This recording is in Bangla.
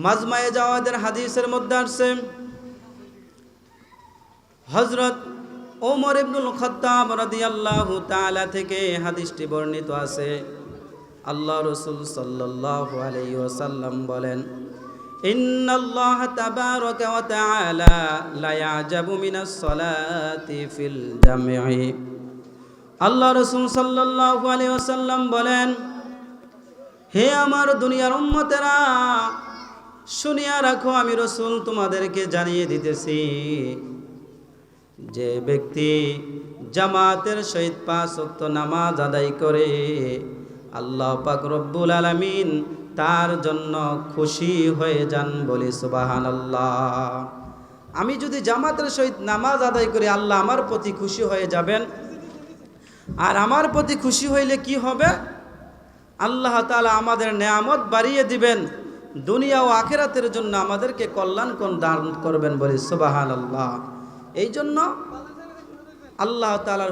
মাজমায়ে জাওয়াদের হাদিসের মধ্যে আসছে হযরত ওমর ইবনুল খাত্তাব রাদিয়াল্লাহু তাআলা থেকে হাদিসটি বর্ণিত আছে। আল্লাহ রাসূল সাল্লাল্লাহু আলাইহি ওয়াসাল্লাম বলেন, ইন্নাল্লাহা তাবারাকা ওয়া তাআলা লা ইয়াজাবু মিনাস সালাতি ফিল জামঈ। আল্লাহ রাসূল সাল্লাল্লাহু আলাইহি ওয়াসাল্লাম বলেন, হে আমার দুনিয়ার উম্মতেরা, শুনিয়া রাখো, আমি রাসূল তোমাদেরকে জানিয়ে দিতেছি, যে ব্যক্তি জামাতের সহিত 5 ওয়াক্ত নামাজ আদায় করে আল্লাহ পাক রব্বুল আলামিন তার জন্য খুশি হয়ে যান। বলি সুবহানাল্লাহ। আমি যদি জামাতের সহিত নামাজ আদায় করি, আল্লাহ আমার প্রতি খুশি হয়ে যাবেন। আর আমার প্রতি খুশি হইলে কি হবে? আল্লাহ তাআলা আমাদের নেয়ামত বাড়িয়ে দিবেন, দুনিয়া ও আখিরাতের জন্য আমাদেরকে কল্যাণকর দান করবেন। বলি সুবহানাল্লাহ। এই জন্য আল্লাহ তাআলার